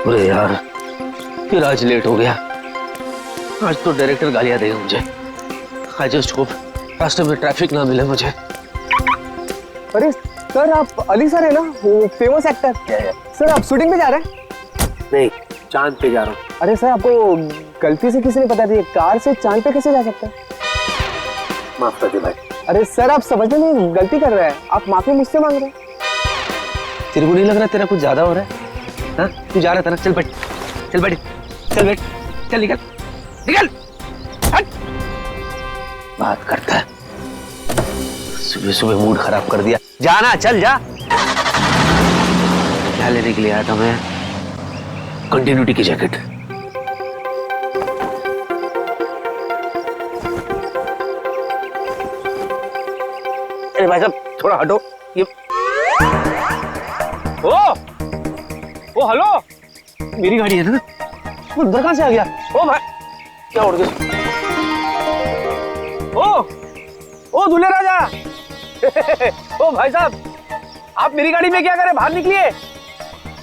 अरे यार, फिर आज लेट हो गया। आज तो डायरेक्टर गालियां देगा मुझे। आई जस्ट होप रास्ते में ट्रैफिक ना मिले मुझे। अरे सर, आप अली सर है ना, वो फेमस एक्टर। सर आप शूटिंग पे जा रहे हैं? नहीं, चांद पे जा रहा हूँ। अरे सर, आपको गलती से किसी ने बता दिया, कार से चांद पे कैसे जा सकते हैं? माफ कर दे भाई। अरे सर, आप समझने में गलती कर रहे हैं, आप माफी मुझसे मांग रहे हैं। तेरे को नहीं लग रहा तेरा कुछ ज्यादा हो रहा है? हाँ, तू जा रहा था ना, चल बैठ, चल बैठ, चल बैठ, चल निकल, निकल, हट। बात करता है, सुबह सुबह मूड खराब कर दिया। जाना, चल जा। क्या लेने के लिए आया था मैं? कंटिन्यूटी की जैकेट। अरे भाई साहब, थोड़ा हटो। ये ओ हेलो, मेरी गाड़ी है ना? अंदर कहां से आ गया? ओ भाई, क्या उड़ गया? ओ दूल्हे राजा। ओ भाई साहब, आप मेरी गाड़ी में क्या करें? बाहर निकलिए।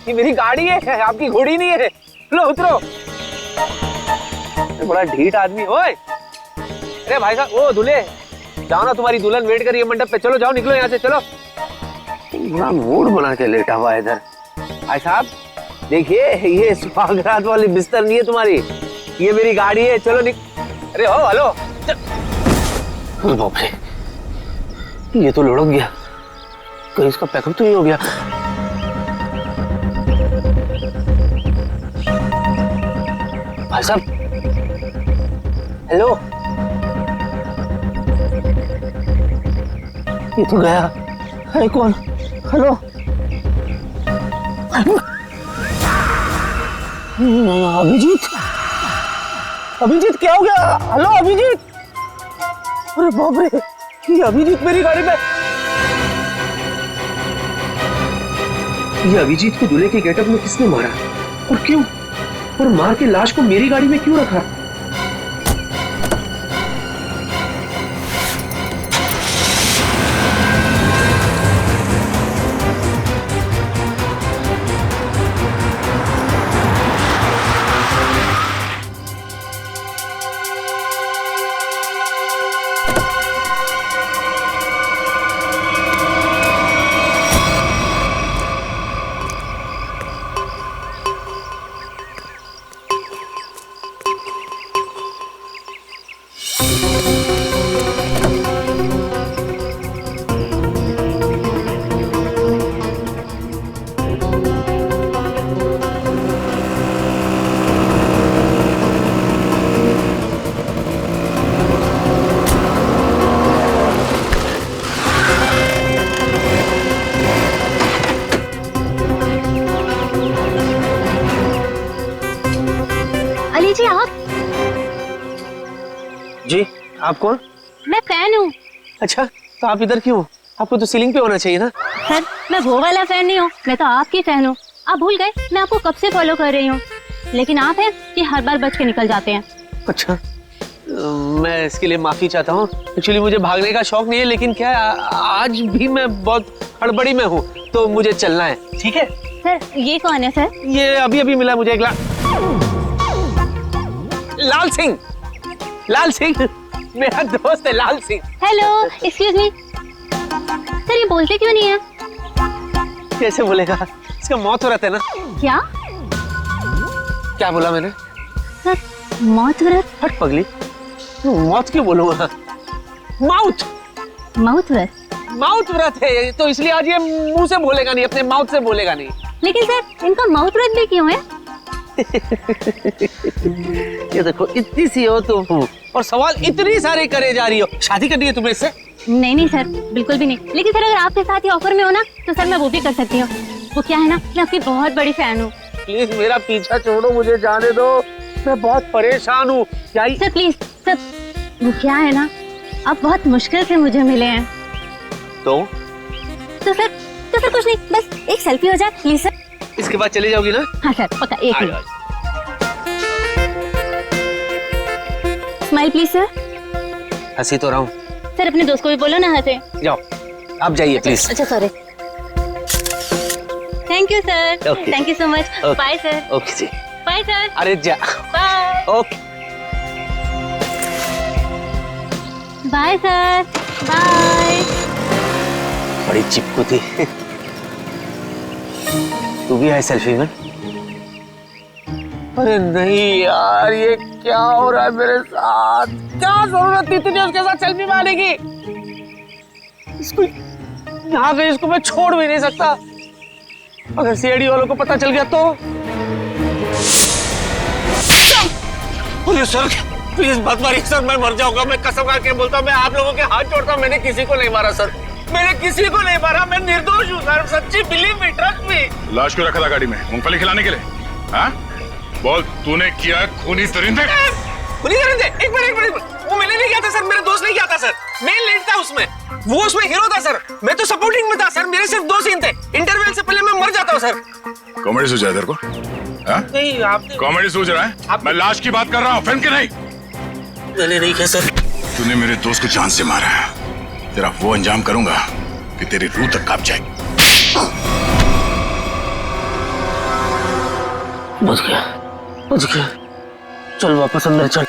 ये मेरी गाड़ी है, आपकी घोड़ी नहीं है। लो उतरो। बड़ा ढीठ आदमी। ओए, अरे भाई साहब, ओ दूल्हे, जाओ ना, तुम्हारी दुल्हन वेट कर रही है मंडप पे। चलो जाओ, निकलो यहाँ से, चलो। बड़ा मूड बना के लेटा हुआ है इधर। भाई साहब देखिए, ये सुहागरात वाली बिस्तर नहीं है तुम्हारी, ये मेरी गाड़ी है। चलो अरे हो, हेलो। बाप रे, ये तो लुढ़क गया। कहीं इसका पैकअप तो नहीं हो गया? भाई साहब, हेलो। ये तो गया है। कौन? हेलो, अभिजीत। अभिजीत, क्या हो गया? हेलो अभिजीत। अरे बाप रे, ये अभिजीत मेरी गाड़ी में। ये अभिजीत को दूल्हे के गेटअप में किसने मारा और क्यों? और मार के लाश को मेरी गाड़ी में क्यों रखा? जी आप? जी, आप कौन? मैं फैन हूँ। अच्छा, तो आप इधर क्यों? आपको तो सीलिंग पे होना चाहिए ना। सर, मैं वो वाला फैन नहीं हूँ, मैं तो आपकी फैन हूँ। आप भूल गए, मैं आपको कब से फॉलो कर रही हूँ, लेकिन आप हैं कि हर बार बच के निकल जाते हैं। अच्छा, मैं इसके लिए माफी चाहता हूँ। एक्चुअली मुझे भागने का शौक नहीं है, लेकिन क्या है, आज भी मैं बहुत हड़बड़ी में हूँ, तो मुझे चलना है। ठीक है सर। ये कौन है सर? ये अभी अभी मिला मुझे एक लाल सिंह। लाल सिंह मेरा दोस्त है, Lal Singh. Hello, excuse me. Sir, ये बोलते क्यों नहीं है? कैसे बोलेगा? इसका मौत हो रहा था ना। क्या? क्या बोला मैंने? सर, मौत व्रत? हट पगली, मौत क्यों बोलूंगा? माउथ। माउथ व्रत? माउथ व्रत है, तो इसलिए आज ये मुंह से बोलेगा नहीं, अपने माउथ से बोलेगा नहीं। लेकिन सर, इनका माउथ व्रत भी क्यों है? ये देखो, इतनी सी हो तुम और सवाल इतनी सारे करे जा रही हो। शादी करनी है तुम्हें इससे? नहीं नहीं सर, बिल्कुल भी नहीं। लेकिन सर, अगर आपके साथ ही ऑफर में हो ना, तो सर मैं वो भी कर सकती हूँ। वो क्या है ना, मैं आपकी बहुत बड़ी फैन हूँ। प्लीज मेरा पीछा छोड़ो, मुझे जाने दो, मैं बहुत परेशान हूँ। सर प्लीज सर, वो क्या है ना, आप बहुत मुश्किल से मुझे मिले हैं। तो सर कुछ नहीं, बस एक सेल्फी हो जाए प्लीज सर। इसके बाद चले जाओगी ना? हाँ सर, पक्का। एक मिनट, स्माइल प्लीज सर। हंसी तो रहा हूँ। सर, अपने दोस्त को भी बोलो ना हंसे। जाओ, आप जाइए प्लीज। अच्छा sorry thank you sir, Okay. Thank you so much. Okay. Bye sir. Okay ji. Bye sir. अरे जा। Bye. Okay. Bye sir. Bye. बड़ी चिपकू थी। तू भी है सेल्फी में? अरे नहीं यार, ये क्या हो रहा है मेरे साथ? क्या जरूरत थी तुझे उसके साथ सेल्फी मारने की? इसको यहाँ पे इसको मैं छोड़ भी नहीं सकता। अगर सीआईडी वालों को पता चल गया तो? अरे सर प्लीज मत मारिए सर, मैं मर जाऊंगा। मैं कसम खा के बोलता हूँ, मैं आप लोगों के हाथ जोड़ता हूँ, मैंने किसी को नहीं मारा सर, मैंने किसी को नहीं मारा, मैं निर्दोष हूँ सर, सच्ची बिलीव मी, ट्रस्ट मी। लाश क्यों रखा था गाड़ी में? मूंगफली खिलाने के लिए? हाँ? बोल, तूने किया खूनी दरिंदे? खूनी दरिंदे? एक मिनट, वो मैंने नहीं किया था सर, मेरा दोस्त नहीं किया था सर, मैं लीड था उसमें, वो उसमें हीरो था सर, मैं तो सपोर्टिंग में था सर, मेरे सिर्फ 2 सीन थे, इंटरवल से पहले मैं मर जाता हूँ सर। कॉमेडी सूझ रहा है तेरे को? हाँ? नहीं आपने कॉमेडी सूझ रहा है? मैं लाश की बात कर रहा हूँ, फिल्म की नहीं। मैंने नहीं किया सर। तूने मेरे दोस्त को जान से मारा है, तेरा वो अंजाम करूंगा कि तेरी रूह तक कांप जाएगी। बच गया, चल वापस अंदर चल।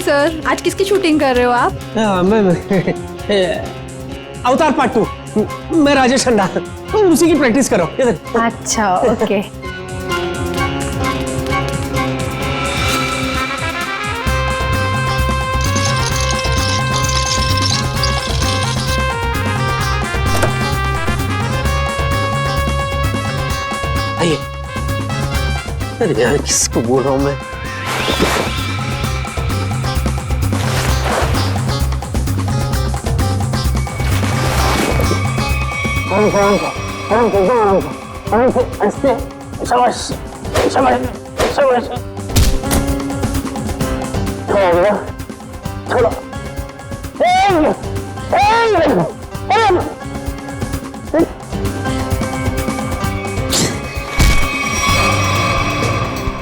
सर आज किसकी शूटिंग कर रहे हो आप? अवतार पार्ट 2। मैं राजेश खन्ना, उसी की प्रैक्टिस करो। अच्छा ओके। आइए। अरे यार किसको बोल रहा हूँ मैं?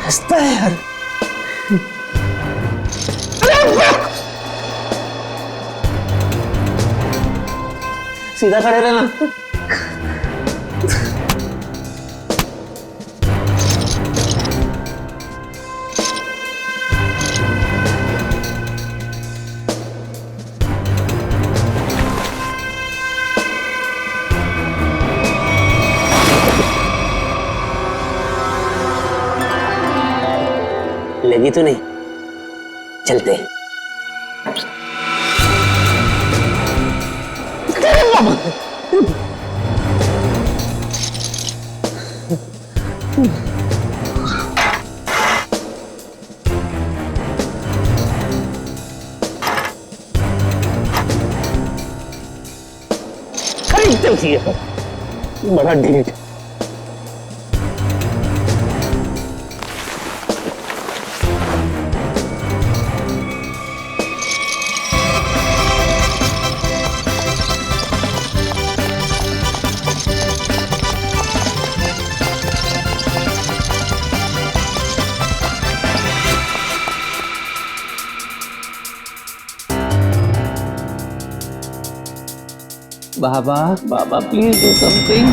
हंसता है यार। सीधा खड़े रहना। लगी तो नहीं? चलते। खरीदते थी बड़ा ढीठ। बाबा बाबा प्लीज डू समथिंग।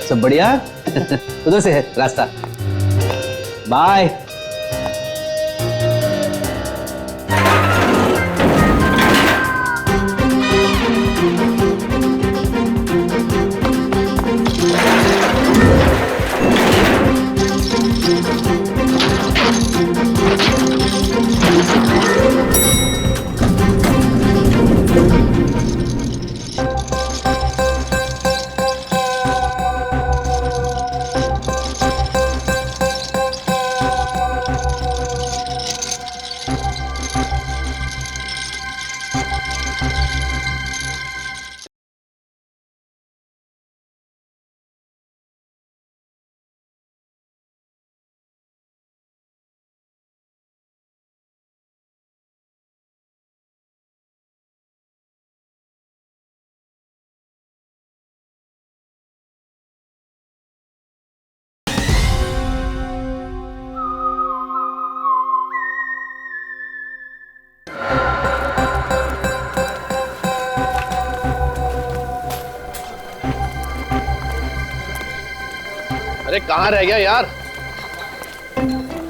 सब बढ़िया? उधर से है रास्ता। बाय। अरे कहाँ रह गया यार?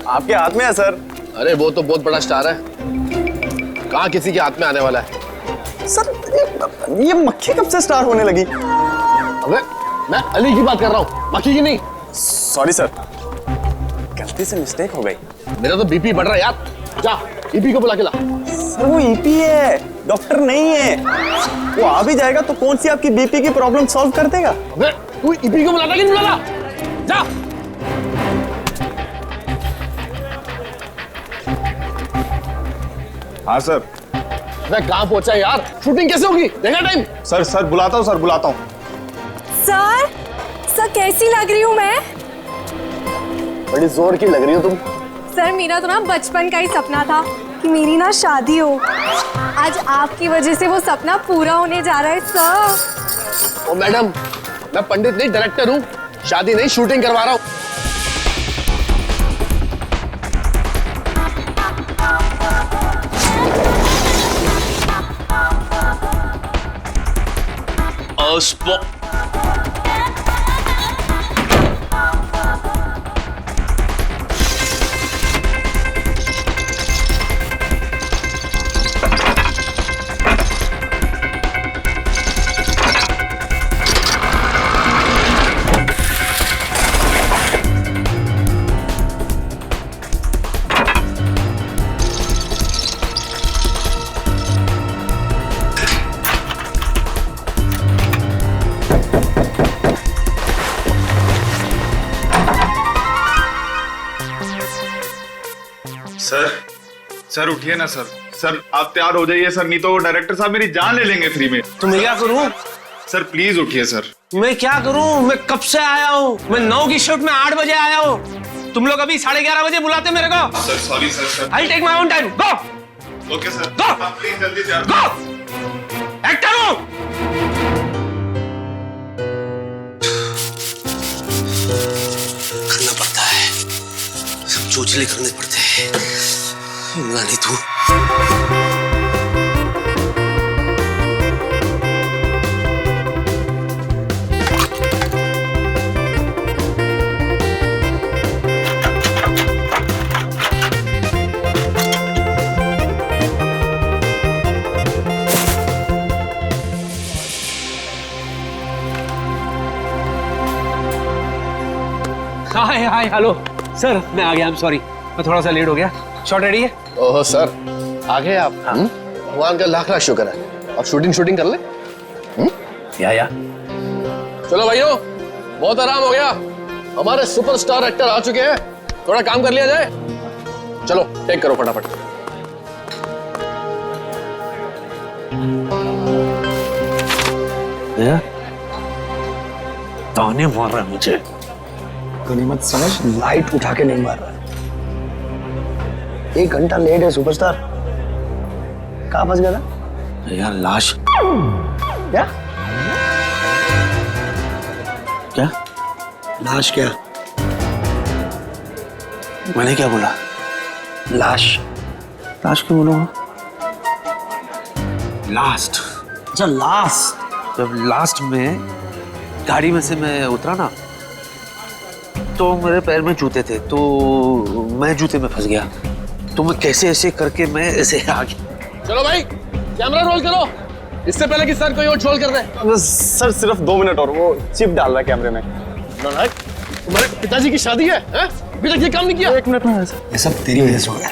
आपके हाथ में है सर। अरे वो तो बहुत बड़ा स्टार है, कहाँ किसी के हाथ में आने वाला है? सर ये मक्खी कब से स्टार होने लगी? अबे मैं अली की बात कर रहा हूँ, मक्खी की नहीं। सॉरी सर, गलती से मिस्टेक हो गई। मेरा तो बीपी बढ़ रहा है यार, जा ईपी को बुला के ला। सर वो ईपी है, डॉक्टर नहीं है। वो आ भी जाएगा तो कौन सी आपकी बीपी की प्रॉब्लम सॉल्व कर देगा? अबे तू ईपी को बुलाता कि नहीं बुलाता? जा। हाँ सर। मैं कहाँ पहुंचा यार? शूटिंग कैसे होगी? देखा टाइम? सर बुलाता हूँ, सर बुलाता हूँ। सर कैसी लग रही हूँ मैं? बड़ी जोर की लग रही हो तुम। सर मेरा तो ना बचपन का ही सपना था कि मेरी ना शादी हो। आज आपकी वजह से वो सपना पूरा होने जा रहा है सर। ओ मैडम, मैं पंडित नहीं डायरेक्टर हूँ, शादी नहीं शूटिंग करवा रहा हूँ। सर उठिए ना सर। सर आप तैयार हो जाइए सर, नहीं तो डायरेक्टर साहब मेरी जान ले लेंगे फ्री में। तो मैं क्या करूं? सर प्लीज उठिए सर। मैं क्या करूं? मैं कब से आया हूं? मैं 9 की शिफ्ट में 8 बजे आया हूं। तुम लोग अभी 11:30 बजे बुलाते मेरे को। Sir sorry sir. I take my own time. Go. Okay sir. Go! आप प्लीज जल्दी तैयार गो। एक्टर हूं। करना पड़ता है, सब चोचले करने पड़ते हैं। नहीं तू हाय हेलो सर, मैं आ गया। आई एम सॉरी, मैं थोड़ा सा लेट हो गया। शॉट रेडी है? ओह सर, आ गए आप? भगवान का लाख लाख शुक्र है। अब शूटिंग कर ले। या चलो भाइयों, बहुत आराम हो गया, हमारे सुपरस्टार एक्टर आ चुके हैं, थोड़ा काम कर लिया जाए। चलो टेक करो फटाफट। ताने मार रहा है मुझे। गनीमत समझ, लाइट उठा के नहीं मार रहा। 1 घंटा लेट है सुपरस्टार। कहाँ फंस गया था यार? लाश। क्या क्या? लाश? क्या मैंने क्या बोला? लाश? लाश क्यों बोलूंगा? लास्ट। अच्छा लास्ट। जब लास्ट में गाड़ी में से मैं उतरा ना, तो मेरे पैर में जूते थे, तो मैं जूते में फंस गया। तो मैं कैसे ऐसे करके मैं ऐसे आ गया। चलो भाई कैमरा रोल करो, इससे पहले कि सर कोई और ट्रोल कर दे। सर सिर्फ 2 मिनट और, वो चिप डाल रहा है कैमरे में। तुम्हारे पिताजी की शादी है? अभी तक ये काम नहीं किया। 1 मिनट में। ये सब तेरी वजह से हो गया।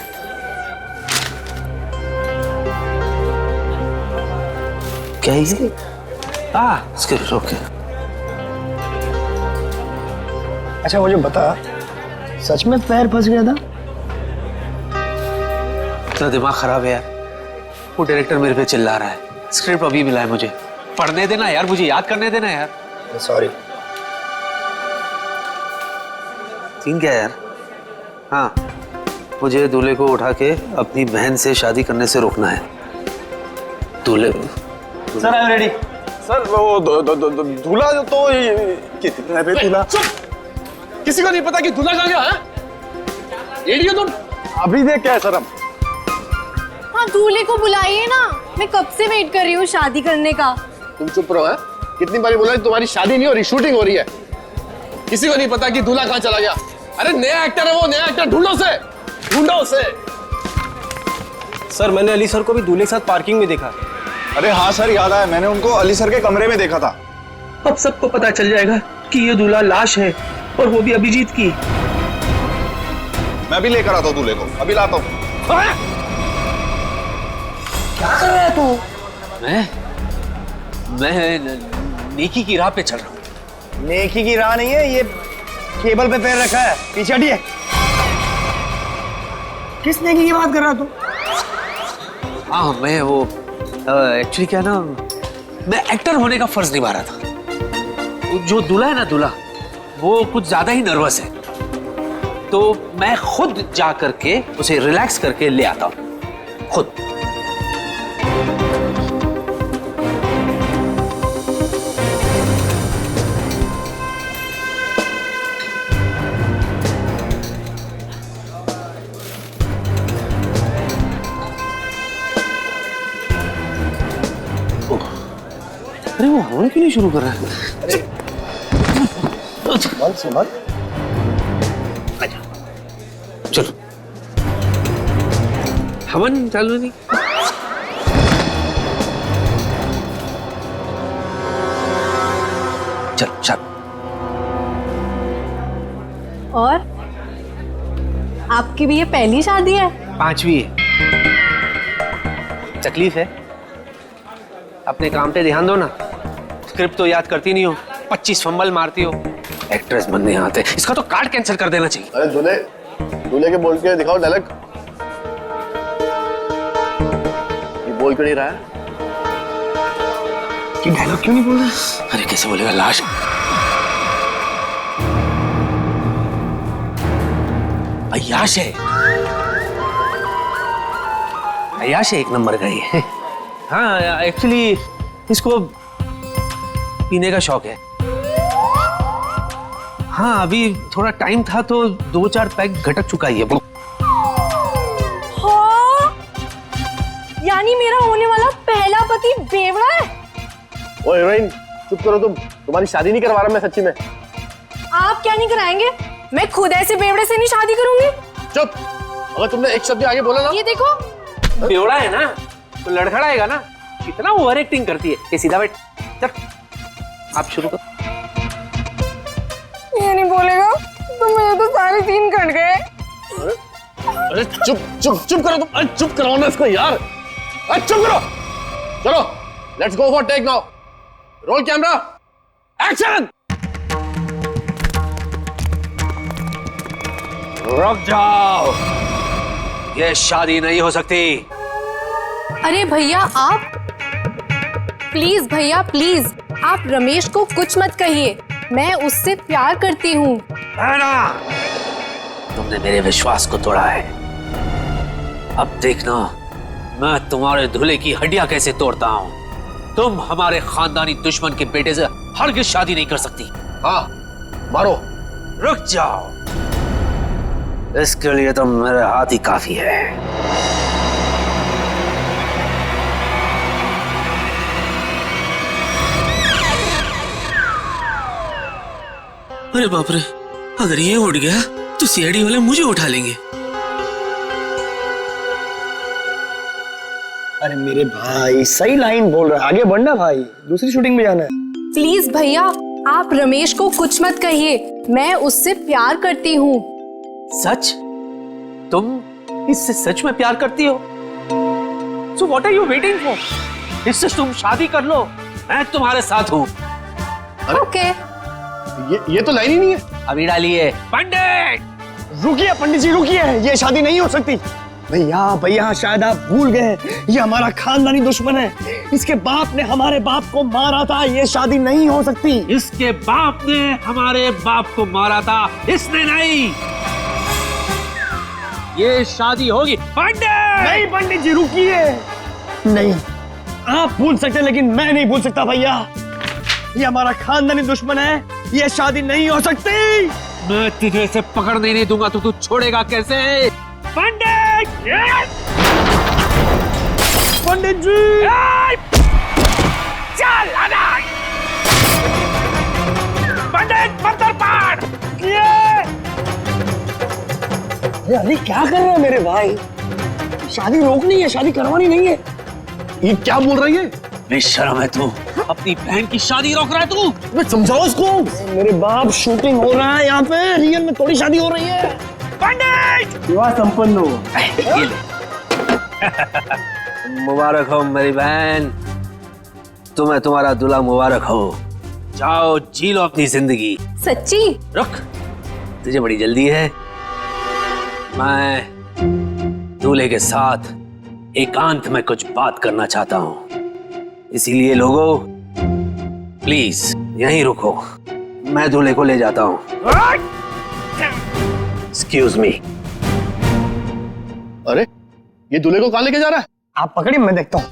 क्या ये? स्क्रिप्ट। ओके। अच्छा मुझे बता, सच में पैर फंस गया था? इतना दिमाग खराब है यार। वो डायरेक्टर मेरे पे चिल्ला रहा है। स्क्रिप्ट अभी मिला है मुझे, पढ़ने देना यार, मुझे याद करने देना यार। सॉरी। सीन क्या है यार? हाँ, मुझे दूल्हे को उठा के अपनी बहन से शादी करने से रोकना है। दूल्हे। Sir I am ready. Sir वो दूल्हा तो कितना है दूल्हा? किसी को नहीं पता कि दूल्हा कहाँ गया है? इडियट तुम। अभी देख क्या है सर हम। हाँ दूल्हे को बुलाइए ना, मैं कब से वेट कर रही हूँ शादी करने का। तुम चुप रहो। है कितनी बारी बोला तुम्हारी शादी नहीं हो रही, शूटिंग हो रही है। किसी को नहीं पता कि दूल्हा कहाँ चला गया। अरे नया एक्टर है वो, नया एक्टर ढूंढो उसे। सर मैंने अली सर को भी दूल्हे के साथ पार्किंग में देखा। अरे हाँ सर, याद आया, मैंने उनको अली सर के कमरे में देखा था। अब सबको पता चल जाएगा कि ये दूल्हा लाश है, और वो भी अभिजीत की। मैं भी लेकर आता हूँ दूल्हे को, अभी लाता हूँ। क्या कर रहा है तू? मैं नेकी की राह पे चल रहा हूँ। नेकी की राह नहीं है, ये केबल पे पैर रखा है, पीछे हटिए। किस नेकी की बात कर रहा तू? हाँ मैं वो एक्चुअली क्या ना, मैं एक्टर होने का फर्ज निभा रहा था। जो दूल्हा है ना, दूल्हा वो कुछ ज्यादा ही नर्वस है, तो मैं खुद जा करके उसे रिलैक्स करके ले आता हूँ खुद। अरे वो हॉर्न क्यों नहीं शुरू कर रहा है? संभल। चलो, हवन चालू नहीं। चल चल। और आपकी भी ये पहली शादी है? 5वीं है। तकलीफ है, अपने काम पे ध्यान दो ना। स्क्रिप्ट तो याद करती नहीं हो, 25 फंबल मारती हो। एक्ट्रेस बनने आते, इसका तो कार्ड कैंसिल कर देना चाहिए। अरे दूल्हे के बोल के दिखाओ डायलॉग। ये बोल क्यों नहीं रहा है? कि डायलॉग क्यों नहीं बोल रहा? अरे कैसे बोलेगा, लाश। अय्याश है, अय्याश है, एक नंबर का ये। हाँ एक्चुअली इसको पीने का शौक है। हाँ अभी थोड़ा टाइम था तो 2-4 पैक घटक चुका ही है। हाँ, यानी मेरा होने वाला पहला पति बेवड़ा है। ओए हीरोइन, चुप करो तुम, तुम्हारी शादी नहीं करवा रहा मैं सच्ची में। आप क्या नहीं कराएंगे? मैं खुद ऐसे बेवड़े से नहीं शादी करूंगी। चुप, अगर तुमने एक शब्द आगे बोला ना। ये देखो, बेवड़ा है ना तो लड़खड़ाएगा ना। कितना ओवर एक्टिंग करती है। ये सीधा बैठ, चल आप शुरू करो। ये नहीं बोलेगा तो मेरे तो सारे सीन कट गए। अरे चुप करो तुम। अरे चुप कराओ ना इसको यार। अरे चुप करो। चलो let's go for take now. Roll camera, action. रुक जाओ, ये शादी नहीं हो सकती। अरे भैया आप प्लीज, भैया प्लीज, आप रमेश को कुछ मत कहिए, मैं उससे प्यार करती हूँ। ना, तुमने मेरे विश्वास को तोड़ा है। अब देखना मैं तुम्हारे दूल्हे की हड्डियां कैसे तोड़ता हूँ। तुम हमारे खानदानी दुश्मन के बेटे से हरगिज शादी नहीं कर सकती। हाँ मारो। रुक जाओ, इसके लिए तो मेरे हाथ ही काफी है। अरे बाप रे, अगर ये उठ गया तो सीआईडी वाले मुझे उठा लेंगे। अरे मेरे भाई सही लाइन बोल रहा है, आगे बढ़ना भाई, दूसरी शूटिंग में जाना है। प्लीज भैया आप रमेश को कुछ मत कहिए, मैं उससे प्यार करती हूँ। सच? तुम इससे सच में प्यार करती हो? So what are you waiting for? इससे तुम शादी कर लो, मैं तुम्हारे साथ हूँ। ओके। ये तो लाइन ही नहीं है। अभी डालिए। पंडित रुकिए पंडित जी रुकिए, ये शादी नहीं हो सकती। भैया शायद आप भूल गए, ये हमारा खानदानी दुश्मन है। इसके बाप ने हमारे बाप को मारा था, ये शादी नहीं हो सकती। इसके बाप ने हमारे बाप को मारा था, इसने नहीं। ये शादी होगी। पंडित नहीं पंडित जी रुकिए। नहीं, आप भूल सकते लेकिन मैं नहीं भूल सकता भैया। ये हमारा खानदानी दुश्मन है, ये शादी नहीं हो सकती। मैं तुझे इसे पकड़ने नहीं दूंगा तो तू छोड़ेगा कैसे? पंडित! पंडित जी! चल पंडित मंत्र पाठ। अरे अली क्या कर रहे हो मेरे भाई? शादी रोकनी है, शादी करवानी नहीं है। ये क्या बोल रही है? बेशर्म है तू, अपनी बहन की शादी रोक रहा है तू। मैं समझाओ इसको। मेरे बाप, शूटिंग हो रहा है यहाँ पे, रियल में थोड़ी शादी हो रही है। पंडित विवाह संपन्न हो। ये ले। मुबारक हो मेरी बहन, तुम्हें तुम्हारा दूल्हा मुबारक हो। जाओ जी लो अपनी जिंदगी। सच्ची? रुक, तुझे बड़ी जल्दी है। मैं दूल्हे के साथ एकांत में कुछ बात करना चाहता हूं, इसीलिए लोगों प्लीज यहीं रुको, मैं दूल्हे को ले जाता हूं। Excuse me. अरे ये दूल्हे को कहां लेके जा रहा है? आप पकड़िए, मैं देखता हूँ।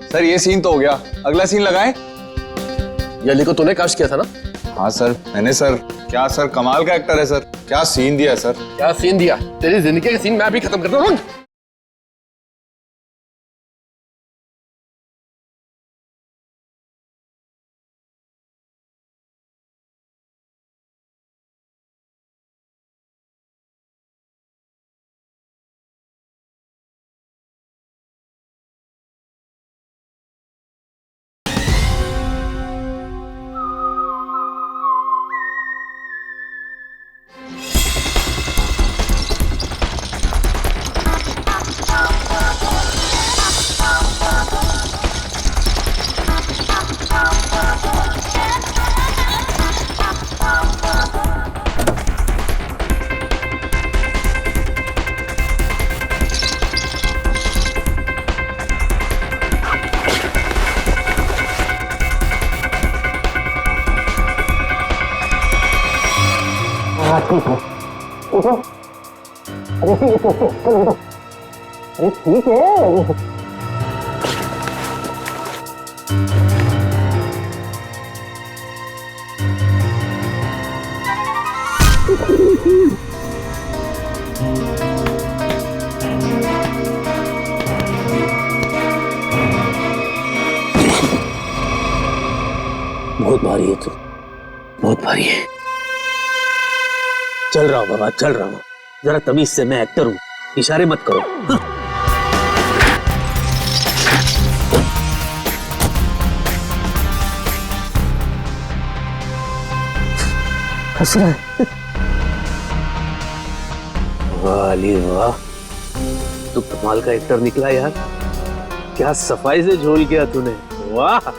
सर ये सीन तो हो गया, अगला सीन लगाएं। ये अली को तूने कास्ट किया था ना? हाँ सर मैंने सर। क्या सर, कमाल का एक्टर है सर, क्या सीन दिया सर। क्या सीन दिया? तेरी जिंदगी का सीन मैं भी खत्म करता हूँ। अरे ठीक है। बहुत भारी है तू, बहुत भारी है। चल रहा हूं बाबा, चल रहा हूं। जरा तमीज से, मैं एक्टर हूं, इशारे मत करो। हंस रहा है। वाह अली वाह, तू कमाल का एक्टर निकला यार। क्या सफाई से झोल किया तूने, वाह।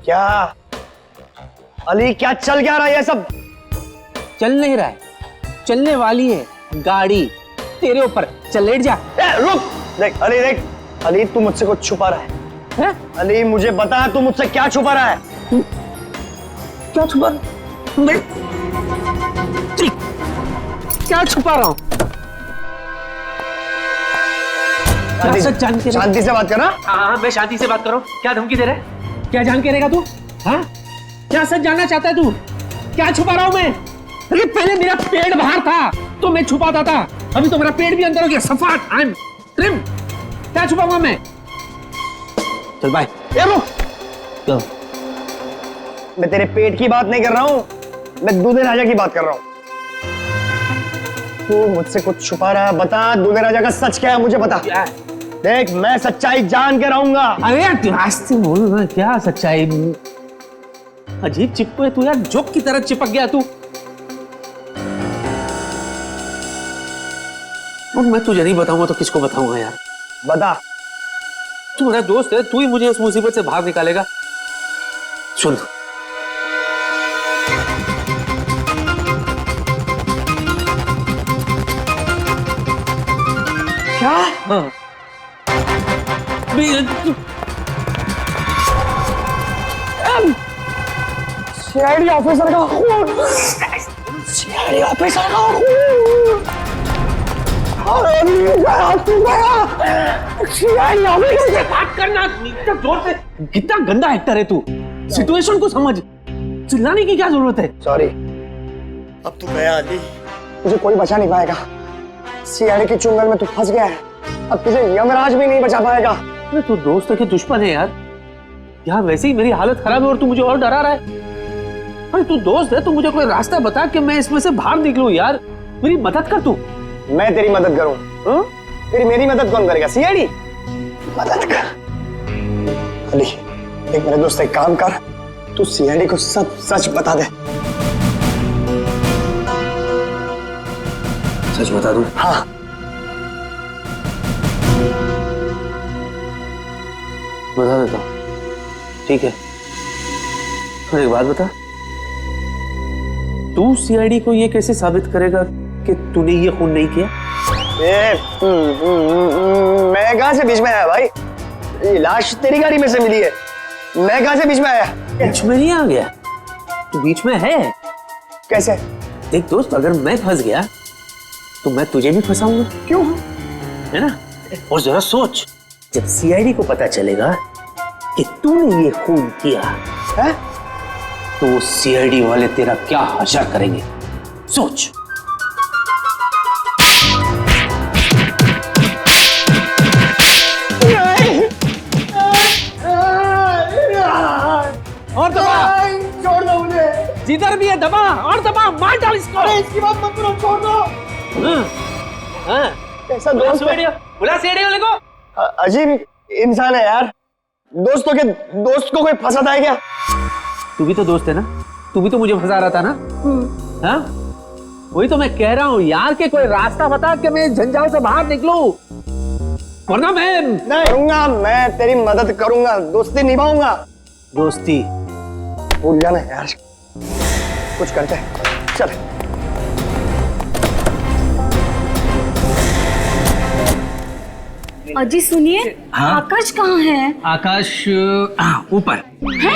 क्या अली, क्या चल क्या रहा है ये सब? चल नहीं रहा है, चलने वाली है गाड़ी तेरे ऊपर। चल लेट जा। रुक, देख अली, देख अली, तू मुझसे कुछ छुपा रहा है। अली मुझे बता, तू मुझसे क्या छुपा रहा है? क्या छुपा? मैं क्या छुपा रहा हूं? शांति से बात कर। हाँ, मैं शांति से बात कर रहा हूं। क्या धमकी दे रहा है? क्या जान के रहेगा तू? हाँ, क्या सच जानना चाहता है तू? क्या छुपा रहा हूं मैं? अरे पहले मेरा पेट बाहर था तो मैं छुपाता था, अभी तो मेरा पेट भी अंदर हो गया। सफाट, आई एम ट्रिम। क्या छुपाऊंगा मैं? चल बाय। रुक, मैं तेरे पेट की बात नहीं कर रहा हूं, मैं दूल्हे राजा की बात कर रहा हूं। तू मुझसे कुछ छुपा रहा है, बता दूल्हे राजा का सच क्या है, मुझे बता। क्या? देख मैं सच्चाई जान के रहूंगा। अरे यार तू आस्ते बोल ना, क्या सच्चाई? अजीब चिपको है तू यार, जोक की तरह चिपक गया तू। और मैं तुझे नहीं बताऊंगा तो किसको बताऊंगा यार? बता। तू मेरा दोस्त है, तू ही मुझे इस मुसीबत से बाहर निकालेगा। सुन, क्या? हाँ, सीआईडी ऑफिसर का खून। सीआईडी ऑफिस आ गया। सीआईडी ऑफिस से बात करना, इतना जोर से। कितना गंदा एक्टर है तू। सिचुएशन को समझ, चिल्लाने की क्या जरूरत है? सॉरी, अब तू गया अली, तुझे कोई बचा नहीं पाएगा। सीआईडी के चुंगल में तू फंस गया है, अब तुझे यमराज भी नहीं बचा पाएगा। अरे तू दोस्त के दुश्मन है यार। यार वैसे ही मेरी हालत खराब है और तू मुझे और डरा रहा है। अरे तू दोस्त है, तू मुझे कोई रास्ता बता कि मैं इसमें से बाहर निकलूं यार। मेरी मदद कर तू। मैं तेरी मदद करूं? तेरी मेरी मदद कौन करेगा? सीआईडी मदद कर। अली देख मेरे दोस्त, एक काम कर, तू सीआईडी को सब सच बता दे। सच बता दूं? हाँ। बता देता हूं, ठीक है। और एक बात बता, तू सीआईडी को ये कैसे साबित करेगा कि तूने ये खून नहीं किया? मैं कहां से बीच में आया भाई? ये लाश तेरी गाड़ी में से मिली है, मैं कहां से बीच में आया? बीच में नहीं आ गया, तू बीच में है। कैसे? देख दोस्त, अगर मैं फंस गया तो मैं तुझे भी फंसाऊंगा। क्यों? है ना? और जरा सोच, जब सीआईडी को पता चलेगा कि तूने ये खून किया है, तो सीआईडी वाले तेरा क्या हशर करेंगे, सोच। और दबा, छोड़ दो मुझे। जिधर भी है दबा, और दबा, मार डाल इसको। इसकी बात मत करो, छोड़ दो। कैसा दोस्त है? बुला सीआईडी वाले को। अजीब इंसान है यार, दोस्त को कोई फंसाता है क्या? तू भी तो दोस्त है ना, तू भी तो मुझे फंसा रहा था ना। हाँ, वही तो मैं कह रहा हूँ यार, कि कोई रास्ता बता कि मैं झंझाल से बाहर निकलूं, वरना मैं नहीं करूंगा। मैं तेरी मदद करूंगा, दोस्ती निभाऊंगा। दोस्ती भूल जाना यार, कुछ करते हैं, चल। अजी सुनिए, हाँ? आकाश कहाँ है? आकाश ऊपर है?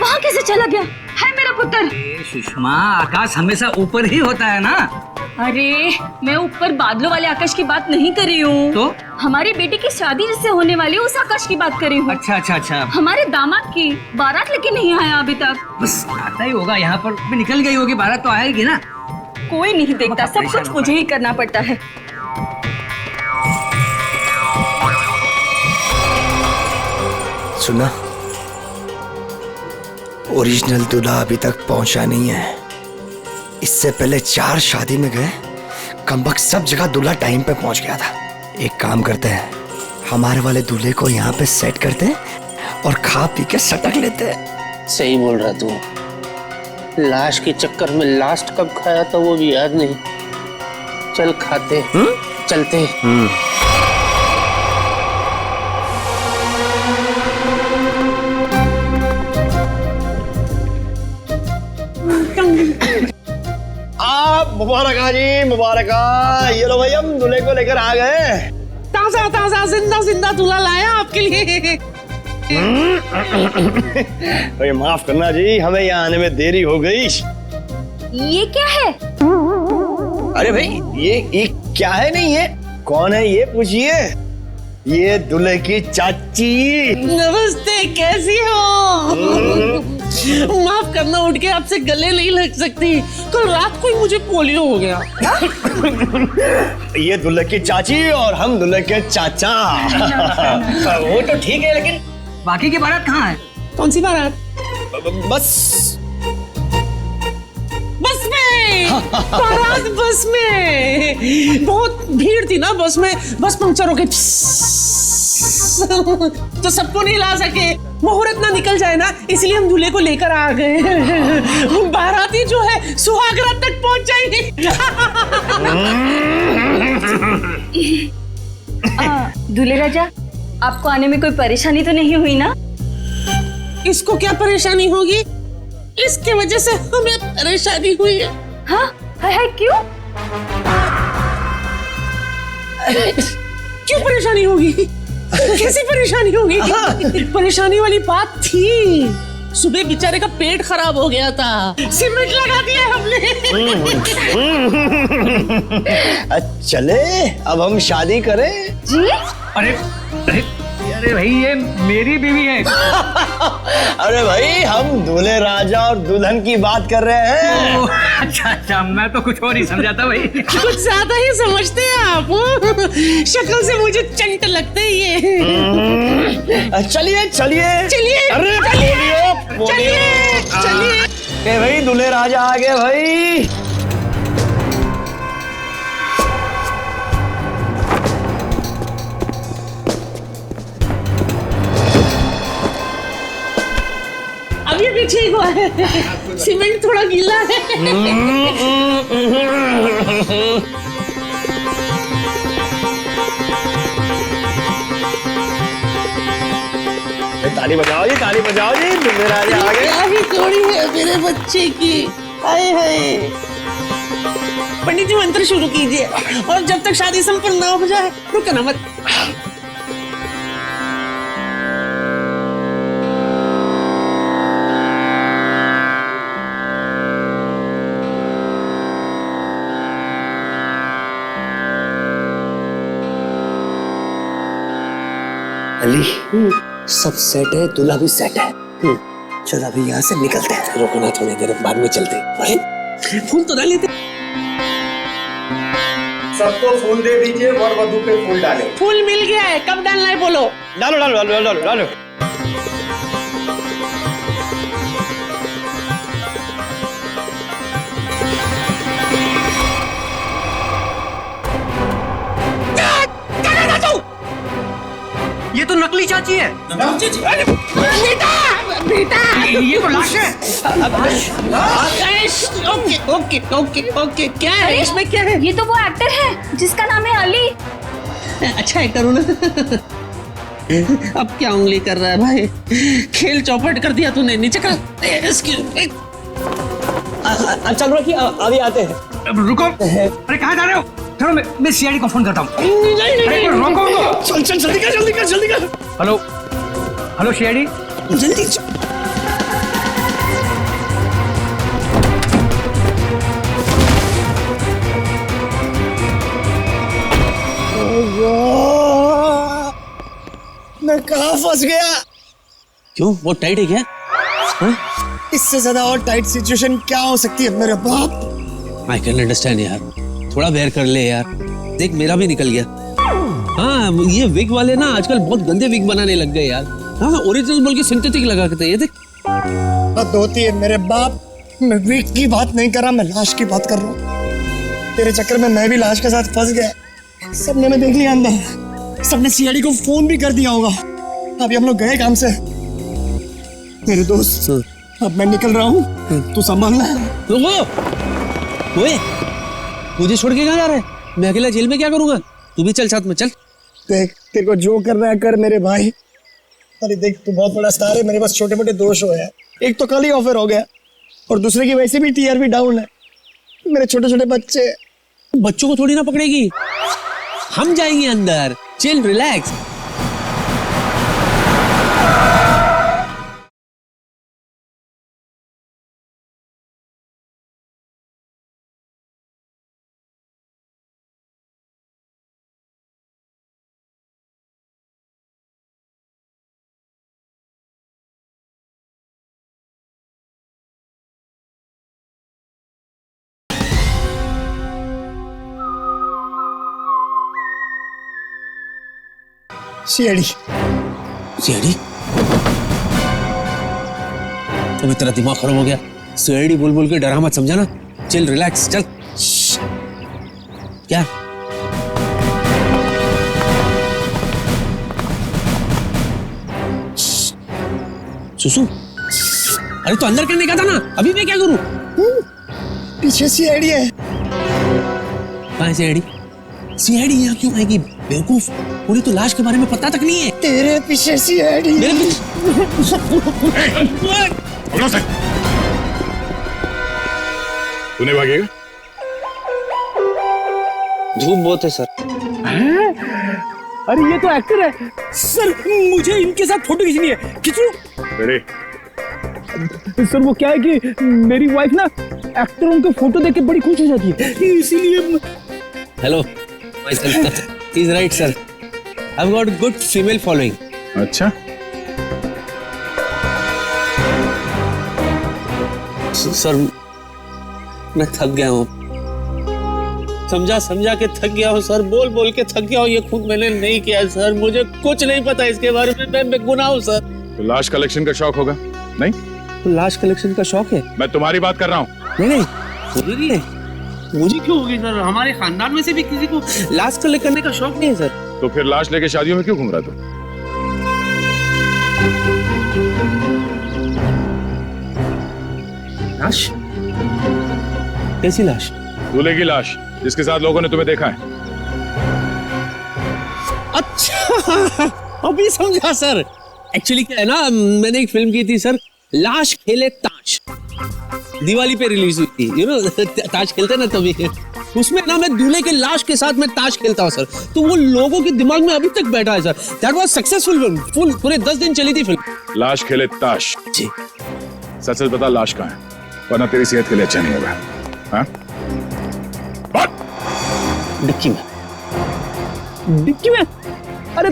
वहाँ कैसे चला गया? है मेरा पुत्र। सुषमा, आकाश हमेशा ऊपर ही होता है ना। अरे मैं ऊपर बादलों वाले आकाश की बात नहीं कर रही हूँ, तो हमारी बेटी की शादी जिससे होने वाली उस आकाश की बात कर रही हूँ। अच्छा अच्छा अच्छा, हमारे दामाद की बारात लेके नहीं आया अभी तक। बस आता ही होगा, यहाँ पर भी निकल गई होगी, बारात तो आएगी ना। कोई नहीं देखता, सब कुछ मुझे ही करना पड़ता है। सुना, ओरिजिनल दूल्हा अभी तक पहुंचा नहीं है। इससे पहले 4 शादी में गए, कमबख्त सब जगह दूल्हा टाइम पे पहुंच गया था। एक काम करते हैं, हमारे वाले दूल्हे को यहाँ पे सेट करते हैं और खा पी के सटक लेते हैं। सही बोल रहा तू। लाश के चक्कर में लास्ट कब खाया था वो भी याद नहीं। चल खाते, चलते। मुबारक जी, मुबारक। ये लो भाई, हम दूल्हे को लेकर आ गए। ताजा ताजा जिंदा जिंदा दूल्हा लाया आपके लिए। भाई माफ करना जी, हमें यहाँ आने में देरी हो गई। ये क्या है? अरे भाई, ये क्या है? नहीं, ये कौन है ये पूछिए। ये दूल्हे की चाची। नमस्ते, कैसी हो? माफ करना, उठ के आपसे गले नहीं लग सकती। कल रात को ही मुझे पोलियो हो गया। ये दूल्हे की चाची और हम दूल्हे के चाचा। वो तो ठीक है, लेकिन बाकी की बारात कहाँ है? कौन सी बारात? बस में। बारात बस में। बहुत भीड़ थी ना बस में, बस पंक्चर हो गई तो सबको नहीं ला सके। मुहूर्त ना निकल जाए ना, इसलिए हम दूल्हे को लेकर आ गए। बाराती जो है सुहाग रात तक पहुंच जाएंगे। दूल्हे राजा, आपको आने में कोई परेशानी तो नहीं हुई ना? इसको क्या परेशानी होगी? इसके वजह से हमें परेशानी हुई है। हाँ? है क्यों? क्यों परेशानी होगी? कैसी परेशानी होगी? परेशानी वाली बात थी। सुबह बेचारे का पेट खराब हो गया था, सीमेंट लगा दिया हमने। चले अब हम शादी करें। जी अरे अरे अरे भाई ये मेरी बीवी है। अरे भाई हम दूल्हे राजा और दुल्हन की बात कर रहे हैं। अच्छा अच्छा, मैं तो कुछ और ही समझा था भाई। कुछ ज्यादा ही समझते हैं आप। शक्ल से मुझे चंट लगते हैं ये। चलिए चलिए चलिए अरे चलिए चलिए। ए भाई दूल्हे राजा आ गए भाई। अभी भी ठीक हुआ है, सीमेंट थोड़ा गीला है। ताली बजाओ जी, ताली बजाओ जी, दूल्हे राजा आ गए। क्या ही जोड़ी है मेरे बच्चे की। हाय हाय। पंडित जी मंत्र शुरू कीजिए और जब तक शादी संपन्न ना हो जाए रुकना मत। अली सब सेट है, दूल्हा भी सेट है। चल अभी यहाँ से निकलते हैं। रुको ना थोड़ी देर, बाद में चलते। अरे फूल तो डाल लेते। सबको फूल दे दीजिए, वर वधू पे फूल डाले। फूल मिल गया है, कब डालना है बोलो। डालो डालो डालो डालो डालो। ये तो नकली चाची है। बेटा बेटा ये तो लाश है। Okay okay okay okay. क्या है इसमें, क्या है? ये तो वो एक्टर है जिसका नाम है अली। अच्छा एक्टर हूँ ना। अब क्या उंगली कर रहा है भाई, खेल चौपट कर दिया तूने। नीचे कर। चल रखिए, अभी आते हैं। रुको, अरे कहाँ जा रहे हो? चलो मैं सीआईडी को फोन करता हूँ। अरे रोको। चल चल जल्दी कर जल्दी कर जल्दी कर। Hello hello CID. जल्दी मैं कहाँ फंस गया? क्यों, वो टाइट है क्या? इससे ज्यादा और टाइट सिचुएशन क्या हो सकती है मेरे बाप? आई कैन अंडरस्टैंड यार, थोड़ा बेयर कर ले यार। देख मेरा भी निकल गया। हाँ ये विग वाले ना आजकल बहुत गंदे विग बनाने लग गए यार। हाँ ओरिजिनल बोल के सिंथेटिक लगा के। ये देख बात होती है मेरे बाप। मैं विग की बात नहीं कर रहा, मैं लाश की बात कर रहा हूँ। तेरे चक्कर में मैं भी लाश के साथ फंस गया। सबने मैं देख लिया अंदर, सबने सीआईडी को फोन भी कर दिया होगा। अभी हम लोग गए काम से। मेरे दोस्त अब मैं निकल रहा हूँ, तू संभालना। ओए मुझे छोड़ के कहाँ जा रहा है? मैं अकेला जेल में क्या करूंगा? तू भी चल साथ में, चल। देख तेरे को जो करना है कर मेरे भाई। अरे देख तू बहुत बड़ा स्टार है, मेरे पास छोटे मोटे दोष हो गए। एक तो कल ही ऑफर हो गया और दूसरे की वैसे भी टीआरपी डाउन है। मेरे छोटे छोटे बच्चे। बच्चों को थोड़ी ना पकड़ेगी, हम जाएंगे अंदर। Chill relax. CID CID? अभी तेरा दिमाग खराब हो गया। सीआईडी बोल बोल के डरा मत, समझा ना? चिल रिलैक्स, चल। क्या सुसु? अरे तो अंदर करने का था ना, अभी मैं क्या करूं? पीछे सीआईडी है। कहाँ है सीआईडी? सीआईडी यहाँ क्यों आएगी बेवकूफ? उन्हें तो लाश के बारे में पता तक नहीं है। तेरे पीछे सीआईडी। मेरे पीछे? तूने भागेगा? धूप बहुत है सर। अरे ये तो एक्टर है सर, मुझे इनके साथ फोटो खींचनी है। खींचो। रेडी? सर वो क्या है कि मेरी वाइफ ना एक्टरों के फोटो देख के बड़ी खुश हो जाती है, इसीलिए। Hello my son, is right sir, I have got good female following. अच्छा, सर मैं थक गया हूँ, समझा के थक गया हूँ सर, बोल के थक गया हूँ। ये खुद मैंने नहीं किया सर, मुझे कुछ नहीं पता इसके बारे में, मैं बेगुनाह हूँ सर। तो लाश कलेक्शन का शौक होगा नहीं? तो लाश कलेक्शन का शौक है? मैं तुम्हारी बात कर रहा हूँ। नहीं मुझे नहीं है, मुझे क्यों होगी सर? हमारे खानदान में से भी किसी को लाश कलेक्ट करने का शौक नहीं है सर। तो फिर लाश लेके शादियों में क्यों घूम रहा तू? लाश? कैसी लाश? दूल्हे की लाश, जिसके साथ लोगों ने तुम्हें देखा है। अच्छा अभी समझा सर। एक्चुअली क्या है ना, मैंने एक फिल्म की थी सर, लाश खेले ताश, दिवाली पे रिलीज हुई थी, यू नो ताश खेलते ना तभी, उसमें ना मैं दूल्हे के लाश के साथ मैं ताश खेलता हूँ सर, तो वो लोगों के दिमाग में अभी तक बैठा है sir. That was successful film, full पूरे 10 दिन चली थी फिल्म। लाश खेले ताश जी। सच सच बता, लाश कहाँ है, वरना तेरी सेहत के लिए अच्छा नहीं होगा। हाँ? डिक्की में। डिक्की में? अरे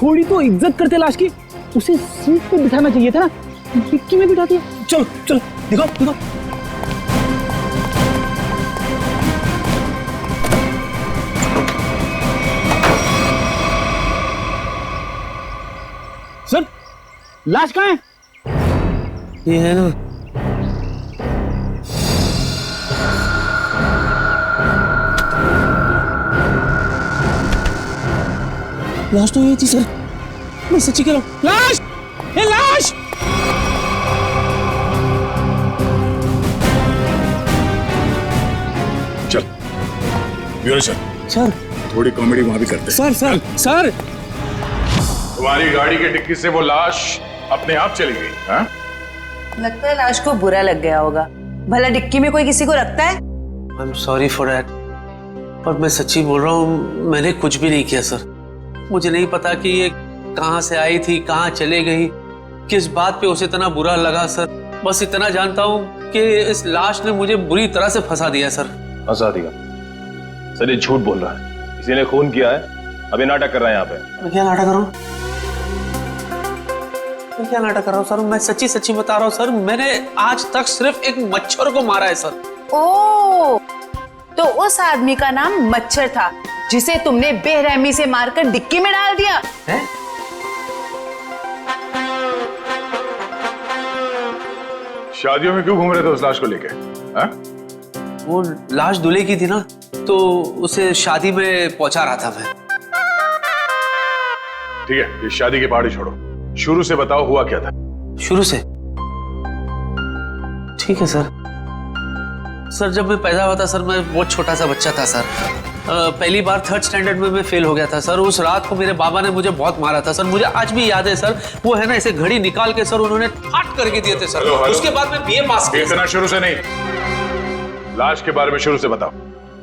थोड़ी तो इज्जत करते लाश की, उसे सीट पे बिठाना चाहिए था ना, डिक्की में बिठा दिया। चलो चलो दिखाओ। सर लाश कहाँ है? ये है ना, लाश तो ये थी सर, मैं सच्ची कह रहा हूँ। लाश, ये लाश। चल ब्यूरो चल। सर थोड़ी कॉमेडी वहां भी करते हैं। सर तुम्हारी गाड़ी की डिक्की से वो लाश अपने आप चली गई। हाँ? लगता है लाश को बुरा लग गया होगा, भला डिक्की में कोई किसी को रखता है? I am sorry for that, पर मैं सच्ची बोल रहा हूँ, मैंने कुछ भी नहीं किया सर। मुझे नहीं पता कि ये कहाँ से आई थी, कहाँ चले गई, किस बात पे उसे इतना बुरा लगा सर। बस इतना जानता हूँ कि इस लाश ने मुझे बुरी तरह से फंसा दिया सर। फंसा दिया? सर ये झूठ बोल रहा है, किसी ने खून किया है, अभी नाटक कर रहा है यहाँ पे। मैं क्या नाटक कर रहा हूँ सर? मैं सच्ची बता रहा हूँ सर, मैंने आज तक सिर्फ एक मच्छर को मारा है सर। ओह, तो उस आदमी का नाम मच्छर था जिसे तुमने बेरहमी से मारकर डिक्की में डाल दिया है? शादियों में क्यों घूम रहे थे उस लाश को लेके? हाँ? वो लाश दूल्हे की थी ना, तो उसे शादी में पहुंचा रहा था मैं। ठीक है, ये शादी की पहाड़ी छोड़ो, शुरू से बताओ हुआ क्या था? शुरू से? ठीक है सर। सर जब मैं पैदा हुआ था सर, मैं बहुत छोटा सा बच्चा था सर। पहली बार 3rd स्टैंडर्ड में मैं फेल हो गया था सर। उस रात को मेरे बाबा ने मुझे बहुत मारा था सर, मुझे आज भी याद है सर। वो है ना, ऐसे घड़ी निकाल के सर उन्होंने फाट करके दिए थे सर। हेलो। उसके बाद मैं बीए पास किया। इतना शुरू से नहीं, लाश के बारे में शुरू से बताओ।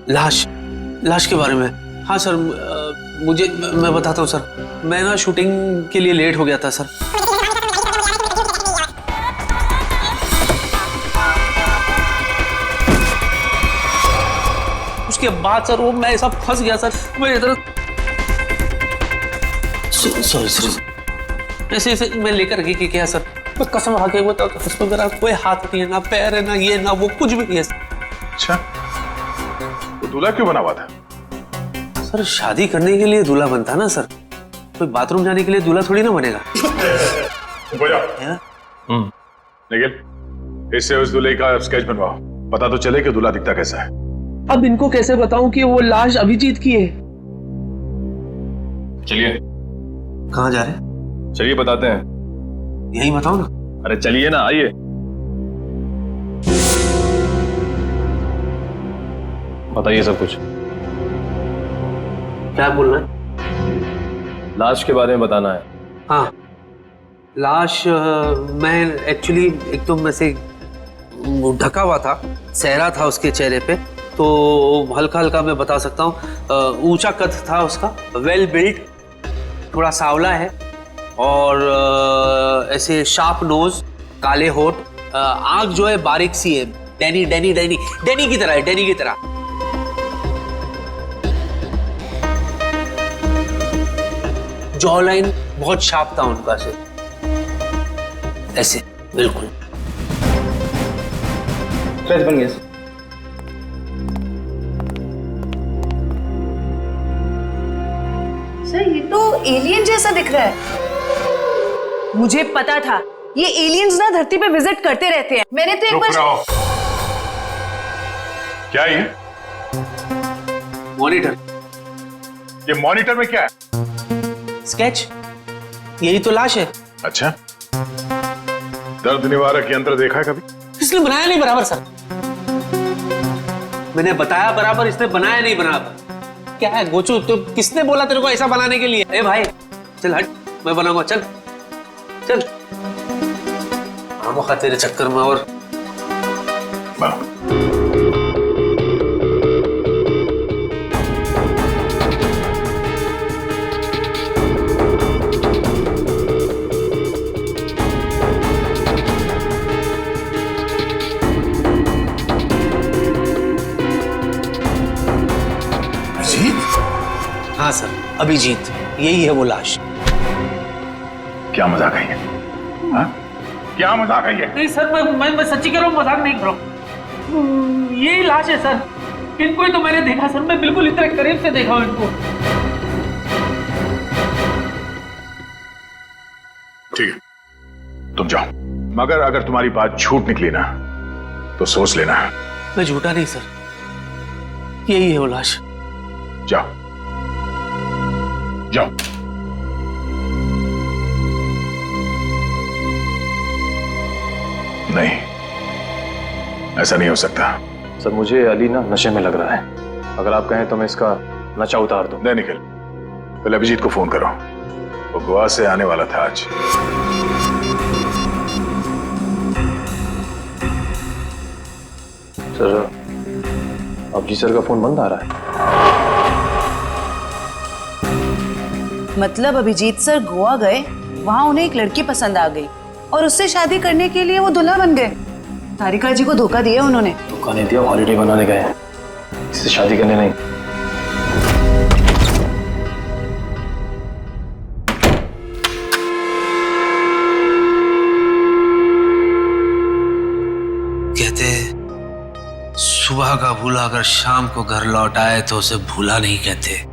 लाश के बारे में? हाँ सर, मैं बताता हूँ सर। मैं ना शूटिंग के लिए लेट हो गया था सर। उसके बाद सर वो मैं ऐसा फंस गया सर, मैं इधर सॉरी ऐसे मैं लेकर के क्या सर, मैं कसम खा के बताता हूँ, उसमें मेरा कोई हाथ नहीं है, ना पैर है, ना ये ना वो, कुछ भी नहीं है। अच्छा, तो दूल्हा क्यों बना हुआ था? सर शादी करने के लिए दूल्हा बनता ना सर, कोई बाथरूम जाने के लिए दूल्हा थोड़ी ना बनेगा। निखिल, इससे उस दूल्हे का स्केच बनवाओ, पता तो चले कि दूल्हा दिखता कैसा है। अब इनको कैसे बताऊं कि वो लाश अभिजीत की है? चलिए। कहाँ जा रहे हैं? चलिए बताते हैं। यही बताओ ना। अरे चलिए ना, आइए। बताइए सब कुछ। क्या बोलना है? लाश के बारे में बताना है। हाँ, लाश मैं एक्चुअली एकदम ऐसे ढका हुआ था, सहरा था उसके चेहरे पे, तो हल्का हल्का मैं बता सकता हूँ। ऊंचा कद था उसका, वेल बिल्ट, थोड़ा सांवला है और ऐसे शार्प नोज, काले होठ, आंख जो है बारीक सी है, डैनी डैनी डैनी डैनी की तरह है, डैनी की तरह। जॉ लाइन बहुत शार्प था उनका से, ऐसे बिल्कुल। स्ट्रेच बन गया सर। ये तो एलियन जैसा दिख रहा है। मुझे पता था ये एलियंस ना धरती पे विजिट करते रहते हैं। मैंने तो एक रुक बार। रहो। क्या ये? मॉनिटर। ये मॉनिटर में क्या है? स्केच। यही तो लाश है। अच्छा, दर्द निवारक यंत्र देखा है कभी? इसने बनाया नहीं बराबर सर। मैंने बताया बराबर, इसने बनाया नहीं बराबर। क्या है गोचू, तो किसने बोला तेरे को ऐसा बनाने के लिए? ए भाई चल हट, मैं बनाऊंगा, चल चल। आमोखा तेरे चक्कर में और हाँ सर, अभिजीत, यही है वो लाश। क्या मजाक है ये? हाँ? क्या मजाक है ये? नहीं सर, मैं सच्ची कह रहा हूँ, मजाक नहीं कर रहा हूँ। यही लाश है सर। इनको ही तो मैंने देखा सर, मैं बिल्कुल इतने करीब से देखा हूँ इनको। ठीक है, तुम जाओ, मगर अगर तुम्हारी बात झूठ निकली ना तो सोच लेना। मैं झूठा नहीं सर, यही है वो लाश। जाओ जाओ। नहीं, ऐसा नहीं हो सकता। सर मुझे अली ना नशे में लग रहा है, अगर आप कहें तो मैं इसका नशा उतार दूं। नहीं निखिल, पहले अभिजीत को फोन करो, वो गोवा से आने वाला था आज। सर अभिजीत सर का फोन बंद आ रहा है। मतलब अभिजीत सर गोवा गए, वहां उन्हें एक लड़की पसंद आ गई और उससे शादी करने के लिए वो दूल्हा बन गए। तारिका जी को धोखा दिया उन्होंने। धोखा नहीं दिया, हॉलीडे बनाने गए, इससे शादी करने नहीं। कहते सुबह का भूला अगर शाम को घर लौट आए तो उसे भूला नहीं कहते,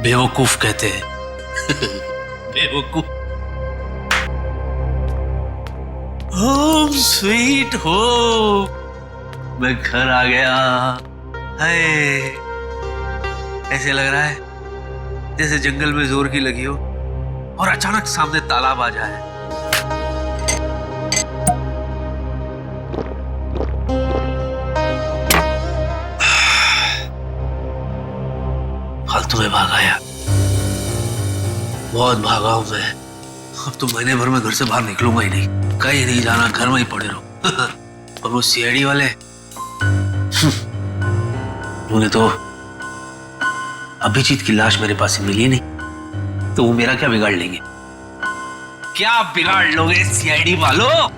बेवकूफ कहते हैं। बेवकूफ। होम स्वीट होम, मैं घर आ गया। हाय, ऐसे लग रहा है जैसे जंगल में जोर की लगी हो और अचानक सामने तालाब आ जाए। फालतू में भागा यार, बहुत भागा हूं मैं। अब तो महीने भर में घर से बाहर निकलूंगा ही नहीं, कहीं नहीं जाना, घर में ही पड़े रहो। और वो सीआईडी वाले उन्हें तो अभिजीत की लाश मेरे पास मिली नहीं, तो वो मेरा क्या बिगाड़ लेंगे? क्या बिगाड़ लोगे सीआईडी वालों?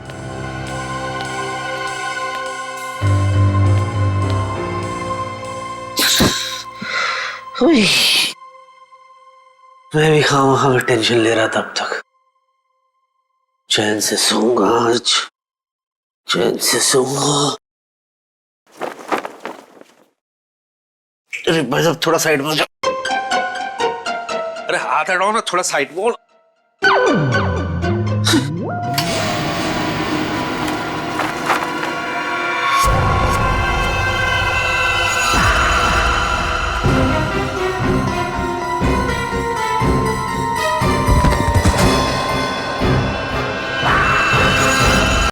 मैं भी खामखा में टेंशन ले रहा था अब तक। चैन से सोऊंगा आज, चैन से सोऊंगा। अरे भाई साहब थोड़ा साइड में हो जाओ। अरे हाथ हटाओ ना, थोड़ा साइड में हो।